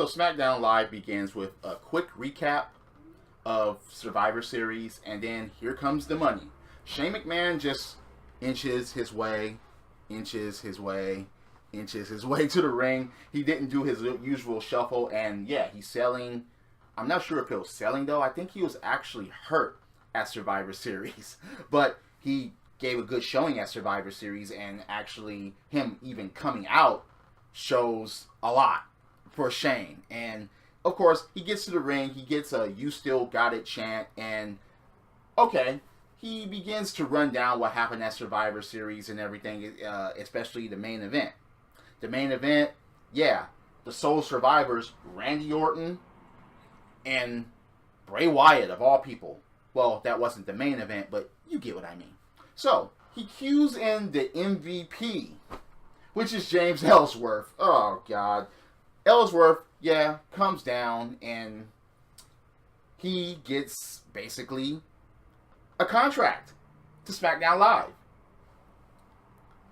So SmackDown Live begins with a quick recap of Survivor Series, and then here comes the money. Shane McMahon just inches his way to the ring. He didn't do his usual shuffle, and yeah, he's selling. I'm not sure if he was selling, though. I think he was actually hurt at Survivor Series, but he gave a good showing at Survivor Series, and actually him even coming out shows a lot for Shane. And of course, he gets to the ring, he gets a "you still got it" chant, and okay, he begins to run down what happened at Survivor Series and everything, especially the main event. The main event, yeah, the sole survivors, Randy Orton and Bray Wyatt, of all people. Well, that wasn't the main event, but you get what I mean. So, he cues in the MVP, which is James Ellsworth. Oh, God. Ellsworth, yeah, comes down, and he gets, basically, a contract to SmackDown Live.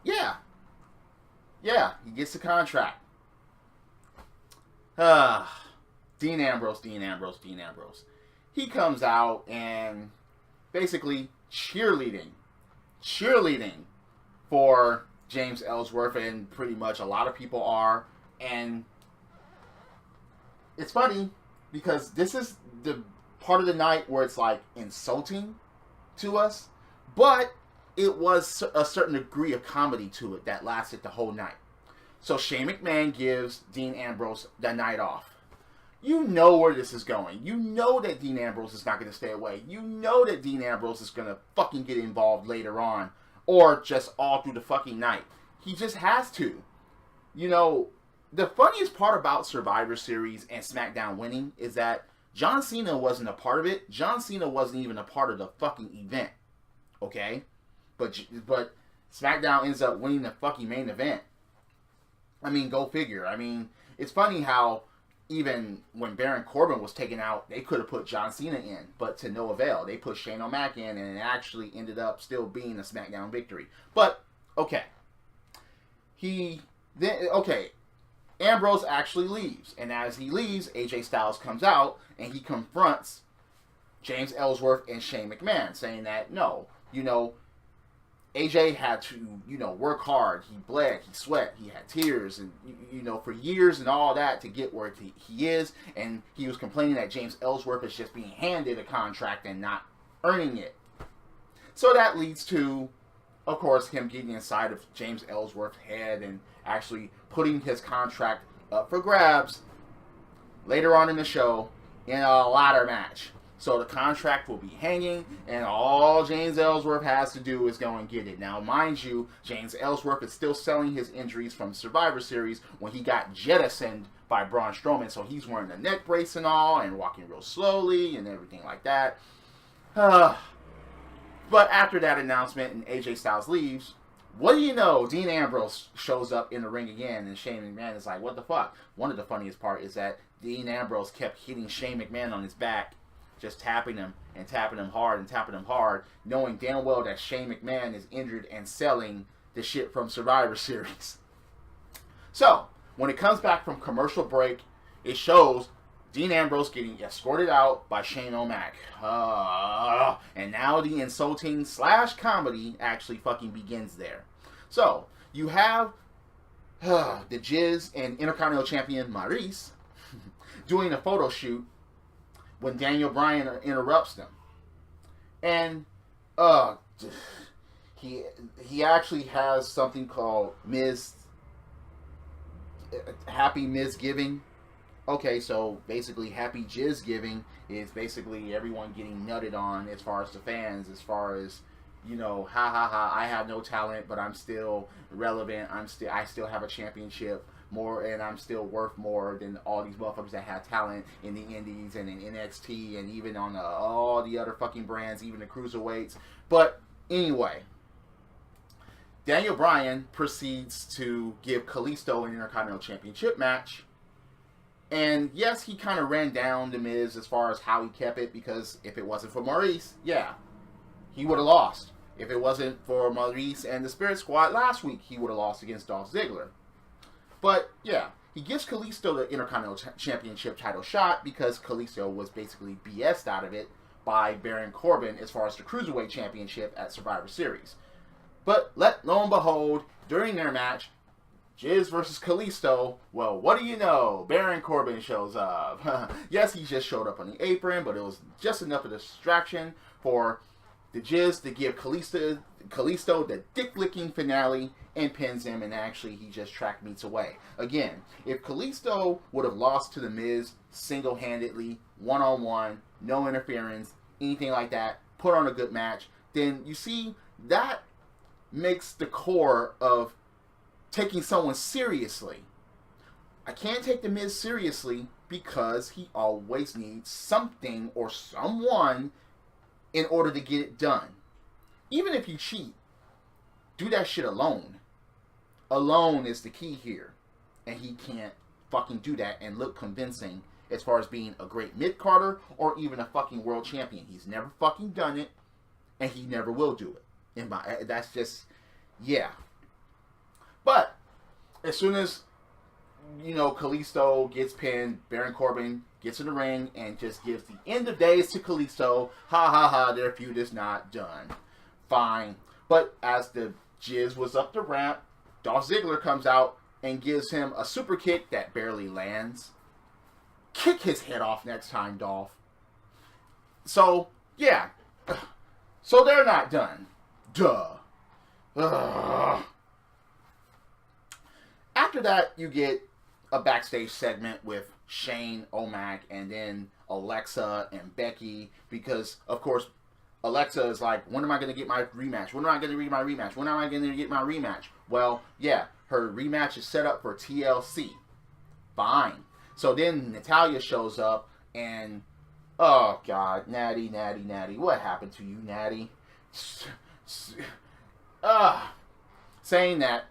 Yeah. Yeah, he gets the contract. Dean Ambrose. He comes out and basically cheerleading for James Ellsworth, and pretty much a lot of people are. And it's funny because this is the part of the night where it's like insulting to us, but it was a certain degree of comedy to it that lasted the whole night. So Shane McMahon gives Dean Ambrose the night off. You know where this is going. You know that Dean Ambrose is not going to stay away. You know that Dean Ambrose is going to fucking get involved later on, or just all through the fucking night. He just has to. You know, the funniest part about Survivor Series and SmackDown winning is that John Cena wasn't a part of it. John Cena wasn't even a part of the fucking event. Okay? But SmackDown ends up winning the fucking main event. I mean, go figure. I mean, it's funny how even when Baron Corbin was taken out, they could have put John Cena in, but to no avail. They put Shane O'Mac in, and it actually ended up still being a SmackDown victory. But, okay. Ambrose actually leaves, and as he leaves, AJ Styles comes out, and he confronts James Ellsworth and Shane McMahon, saying that, no, AJ had to, work hard. He bled, he sweat, he had tears, and, for years and all that to get where he is. And he was complaining that James Ellsworth is just being handed a contract and not earning it. So that leads to, of course, him getting inside of James Ellsworth's head and actually putting his contract up for grabs later on in the show in a ladder match. So the contract will be hanging, and all James Ellsworth has to do is go and get it. Now, mind you, James Ellsworth is still selling his injuries from Survivor Series when he got jettisoned by Braun Strowman. So he's wearing a neck brace and all, and walking real slowly, and everything like that. But after that announcement and AJ Styles leaves, what do you know? Dean Ambrose shows up in the ring again, and Shane McMahon is like, what the fuck? One of the funniest part is that Dean Ambrose kept hitting Shane McMahon on his back, just tapping him hard, knowing damn well that Shane McMahon is injured and selling the shit from Survivor Series. So, when it comes back from commercial break, it shows Dean Ambrose getting escorted out by Shane O'Mac. And now the insulting / comedy actually fucking begins there. So, you have the Jizz and Intercontinental Champion Maurice doing a photo shoot when Daniel Bryan interrupts them. And he actually has something called Happy Miz Giving. Okay, so basically Happy Jizz Giving is basically everyone getting nutted on as far as the fans, as far as, I have no talent, but I'm still relevant. I still have a championship more, and I'm still worth more than all these motherfuckers that have talent in the indies and in NXT and even on all the other fucking brands, even the cruiserweights. But anyway, Daniel Bryan proceeds to give Callisto an Intercontinental Championship match. And yes, he kind of ran down The Miz as far as how he kept it, because if it wasn't for Maurice, yeah, he would have lost. If it wasn't for Maurice and the Spirit Squad last week, he would have lost against Dolph Ziggler. But yeah, he gives Callisto the Intercontinental Championship title shot because Callisto was basically BS'd out of it by Baron Corbin as far as the Cruiserweight Championship at Survivor Series. But lo and behold, during their match, Jiz versus Callisto, well, what do you know? Baron Corbin shows up. Yes, he just showed up on the apron, but it was just enough of a distraction for the Jiz to give Callisto the dick-licking finale and pins him, and actually he just track meets away. Again, if Callisto would have lost to The Miz single-handedly, one-on-one, no interference, anything like that, put on a good match, then you see, that makes the core of taking someone seriously. I can't take The Miz seriously because he always needs something or someone in order to get it done. Even if you cheat, do that shit alone. Alone is the key here. And he can't fucking do that and look convincing as far as being a great mid-carder or even a fucking world champion. He's never fucking done it, and he never will do it. That's just, yeah. But as soon as, Callisto gets pinned, Baron Corbin gets in the ring and just gives the end of days to Callisto. Ha ha ha, their feud is not done. Fine. But as the Jiz was up the ramp, Dolph Ziggler comes out and gives him a super kick that barely lands. Kick his head off next time, Dolph. So, yeah. So they're not done. Duh. Ugh. After that, you get a backstage segment with Shane O'Mac and then Alexa and Becky, because, of course, Alexa is like, when am I going to get my rematch? When am I going to get my rematch? When am I going to get my rematch? Well, yeah, her rematch is set up for TLC. Fine. So then Natalya shows up and, oh, God, Natty. What happened to you, Natty? Saying that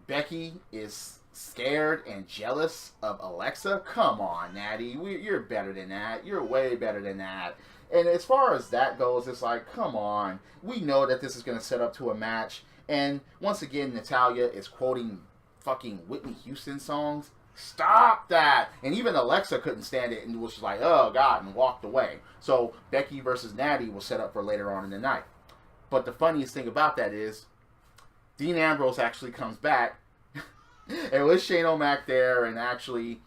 Becky is scared and jealous of Alexa? Come on, Natty. You're better than that. You're way better than that. And as far as that goes, it's like, come on. We know that this is going to set up to a match. And once again, Natalya is quoting fucking Whitney Houston songs. Stop that! And even Alexa couldn't stand it and was just like, oh, God, and walked away. So Becky versus Natty was set up for later on in the night. But the funniest thing about that is Dean Ambrose actually comes back and with Shane O'Mac there and actually,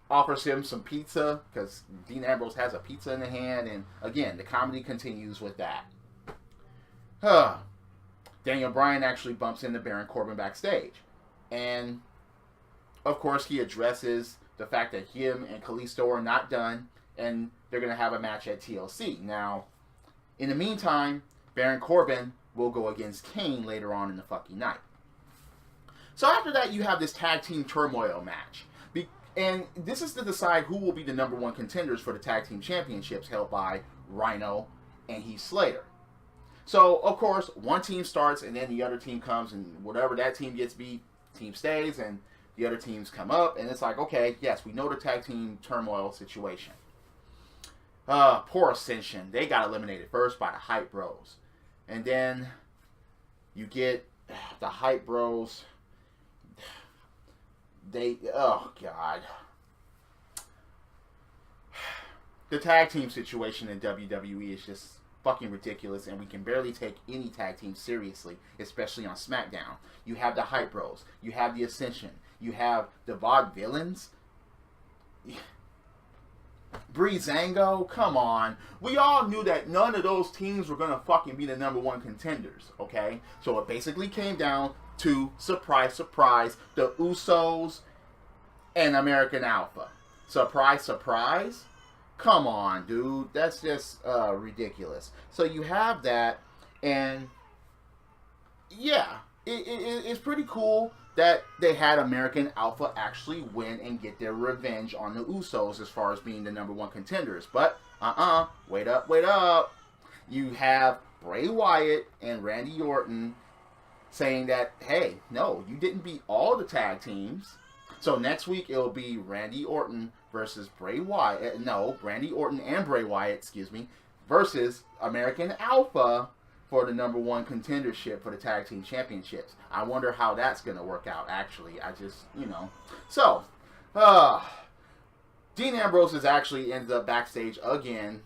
offers him some pizza because Dean Ambrose has a pizza in the hand. And again, the comedy continues with that. Daniel Bryan actually bumps into Baron Corbin backstage. And, of course, he addresses the fact that him and Callisto are not done and they're going to have a match at TLC. Now, in the meantime, Baron Corbin will go against Kane later on in the fucking night. So after that, you have this tag team turmoil match. And this is to decide who will be the number one contenders for the tag team championships held by Rhino and Heath Slater. So, of course, one team starts and then the other team comes, and whatever that team gets beat, team stays, and the other teams come up. And it's like, okay, yes, we know the tag team turmoil situation. Poor Ascension. They got eliminated first by the Hype Bros. And then you get the Hype Bros. Oh, God. The tag team situation in WWE is just fucking ridiculous, and we can barely take any tag team seriously, especially on SmackDown. You have the Hype Bros. You have the Ascension. You have the Vaudevillains. Breezango, come on. We all knew that none of those teams were going to fucking be the number one contenders, okay? So it basically came down to, surprise, surprise, the Usos and American Alpha. Surprise, surprise? Come on, dude. That's just ridiculous. So you have that, and yeah, it's pretty cool that they had American Alpha actually win and get their revenge on the Usos as far as being the number one contenders. But, wait up. You have Bray Wyatt and Randy Orton saying that, hey, no, you didn't beat all the tag teams. So next week it'll be Randy Orton versus Bray Wyatt. No, Randy Orton and Bray Wyatt, versus American Alpha for the #1 contendership for the tag team championships. I wonder how that's going to work out, actually. I just, So, Dean Ambrose is actually ends up backstage again,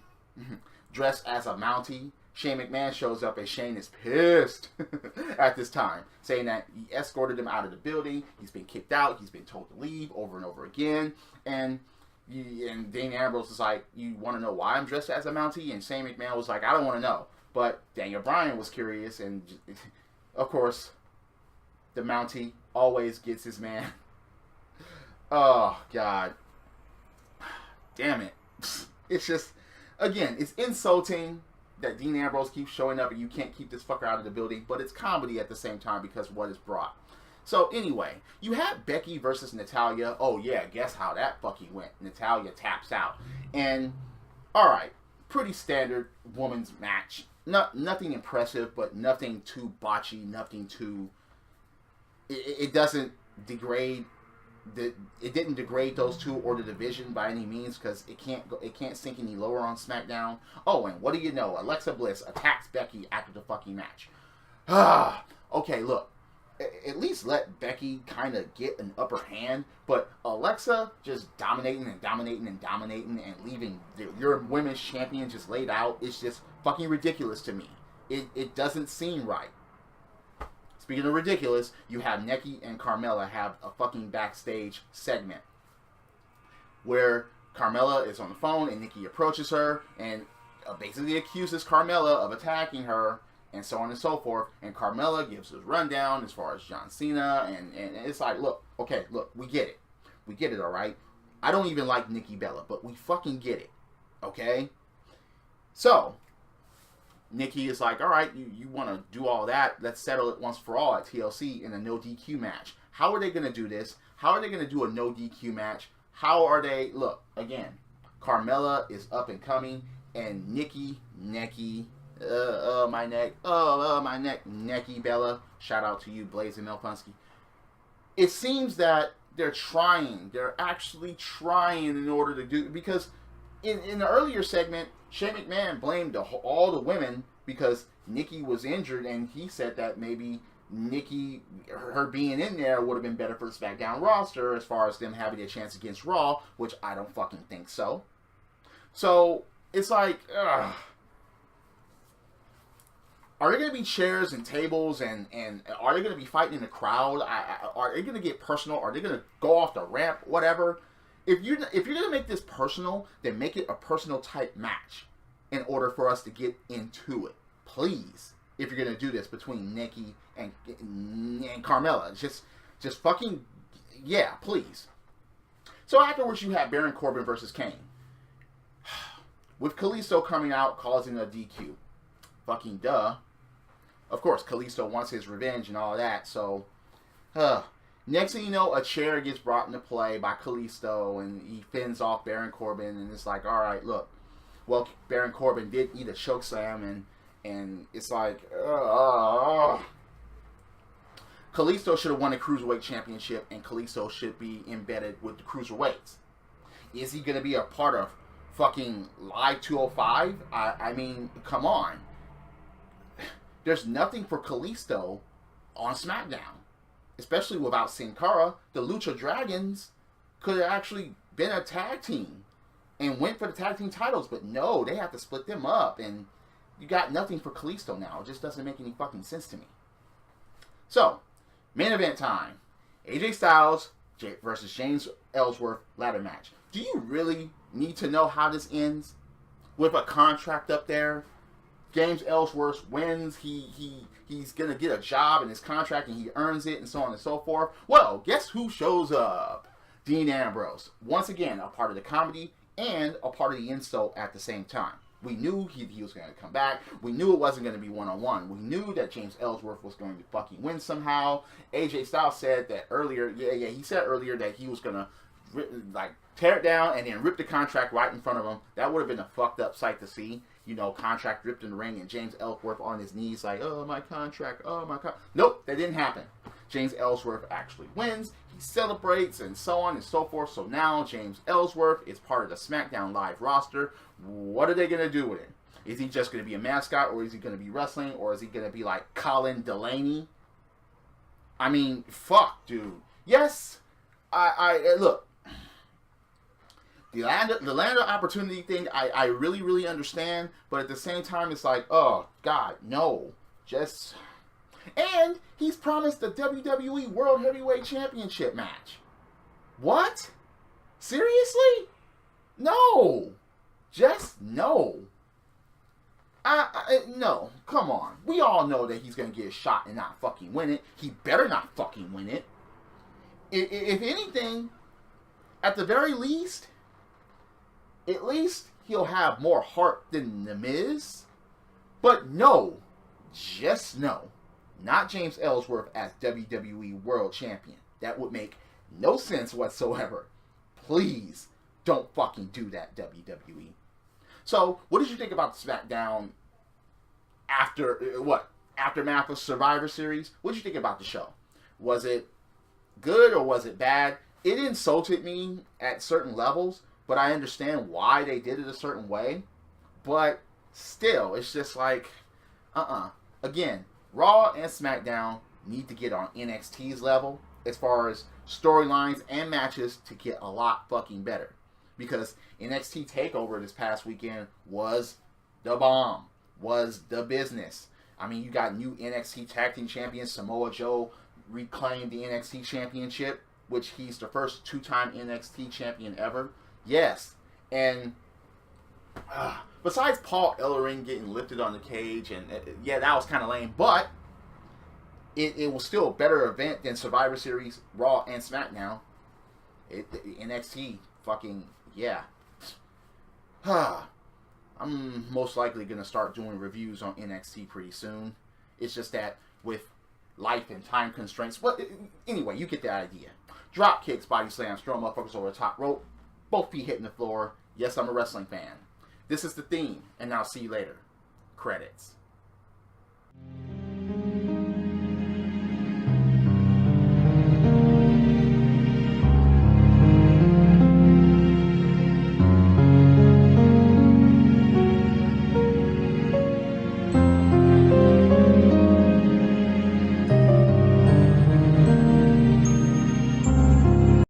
dressed as a Mountie. Shane McMahon shows up and Shane is pissed at this time, saying that he escorted him out of the building. He's been kicked out. He's been told to leave over and over again. And Dean Ambrose is like, you want to know why I'm dressed as a Mountie? And Shane McMahon was like, I don't want to know. But Daniel Bryan was curious. And, of course, the Mountie always gets his man. Oh, God. Damn it. It's just, again, it's insulting that Dean Ambrose keeps showing up and you can't keep this fucker out of the building, but it's comedy at the same time because of what is brought. So anyway, you had Becky versus Natalya. Oh yeah, guess how that fucking went. Natalya taps out. And, alright, pretty standard woman's match. Nothing impressive, but nothing too botchy, nothing too... It doesn't degrade... It didn't degrade those two or the division by any means because it can't sink any lower on SmackDown. Oh, and what do you know? Alexa Bliss attacks Becky after the fucking match. Okay, look. At least let Becky kind of get an upper hand, but Alexa just dominating and leaving your women's champion just laid out. It's just fucking ridiculous to me. It doesn't seem right. Speaking of ridiculous, you have Nikki and Carmella have a fucking backstage segment where Carmella is on the phone and Nikki approaches her and basically accuses Carmella of attacking her and so on and so forth. And Carmella gives his rundown as far as John Cena and it's like, look, we get it. We get it, all right? I don't even like Nikki Bella, but we fucking get it, okay? So... Nikki is like, all right, you want to do all that? Let's settle it once for all at TLC in a no DQ match. How are they going to do this? How are they going to do a no DQ match? How are they... Look, again, Carmella is up and coming, and Nikki, my neck, Nikki Bella. Shout out to you, Blazing Melpunsky. It seems that they're actually trying in order to do... Because in the earlier segment, Shane McMahon blamed all the women because Nikki was injured, and he said that maybe Nikki, her being in there, would have been better for the SmackDown roster as far as them having a chance against Raw, which I don't fucking think so. So, it's like, ugh. Are there going to be chairs and tables, and are they going to be fighting in the crowd? Are they going to get personal? Are they going to go off the ramp? Whatever. If you're going to make this personal, then make it a personal type match in order for us to get into it. Please. If you're going to do this between Nikki and Carmella. Just fucking, yeah, please. So afterwards you have Baron Corbin versus Kane. With Callisto coming out causing a DQ. Fucking duh. Of course, Callisto wants his revenge and all that, so... Next thing you know, a chair gets brought into play by Callisto, and he fends off Baron Corbin, and it's like, all right, look. Well, Baron Corbin did eat a chokeslam, and it's like, Callisto should have won the Cruiserweight Championship, and Callisto should be embedded with the Cruiserweights. Is he going to be a part of fucking Live 205? I mean, come on. There's nothing for Callisto on SmackDown. Especially without Sin Cara. The Lucha Dragons could have actually been a tag team and went for the tag team titles, but no, they have to split them up, and you got nothing for Callisto now. It just doesn't make any fucking sense to me. So, main event time. AJ Styles versus James Ellsworth ladder match. Do you really need to know how this ends? With a contract up there? James Ellsworth wins, he's going to get a job in his contract and he earns it and so on and so forth. Well, guess who shows up? Dean Ambrose. Once again, a part of the comedy and a part of the insult at the same time. We knew he was going to come back. We knew it wasn't going to be one-on-one. We knew that James Ellsworth was going to fucking win somehow. AJ Styles said that earlier, he said earlier that he was going to tear it down and then rip the contract right in front of him. That would have been a fucked up sight to see. Contract ripped in the ring and James Ellsworth on his knees like, oh, my contract, oh, my contract. Nope, that didn't happen. James Ellsworth actually wins. He celebrates and so on and so forth. So now James Ellsworth is part of the SmackDown Live roster. What are they going to do with him? Is he just going to be a mascot, or is he going to be wrestling, or is he going to be like Colin Delaney? I mean, fuck, dude. Yes, I look. The Lando opportunity thing, I really, really understand, but at the same time, it's like, oh, God, no. Just... And he's promised the WWE World Heavyweight Championship match. What? Seriously? No. Just no. No. Come on. We all know that he's going to get a shot and not fucking win it. He better not fucking win it. If anything, at the very least, at least he'll have more heart than The Miz. But no. Just no. Not James Ellsworth as WWE World Champion. That would make no sense whatsoever. Please don't fucking do that, WWE. So, what did you think about SmackDown aftermath of Survivor Series? What did you think about the show? Was it good or was it bad? It insulted me at certain levels, but I understand why they did it a certain way. But still, it's just like, Again, Raw and SmackDown need to get on NXT's level as far as storylines and matches to get a lot fucking better. Because NXT TakeOver this past weekend was the bomb, was the business. I mean, you got new NXT Tag Team Champion Samoa Joe reclaimed the NXT Championship, which he's the first two-time NXT champion ever. Yes, and besides Paul Ellering getting lifted on the cage, and yeah, that was kind of lame, but it was still a better event than Survivor Series, Raw, and SmackDown. NXT, fucking, yeah. I'm most likely going to start doing reviews on NXT pretty soon. It's just that with life and time constraints. But anyway, you get the idea. Drop kicks, body slams, throw motherfuckers over the top rope. Both feet hitting the floor. Yes, I'm a wrestling fan. This is the theme, and I'll see you later. Credits.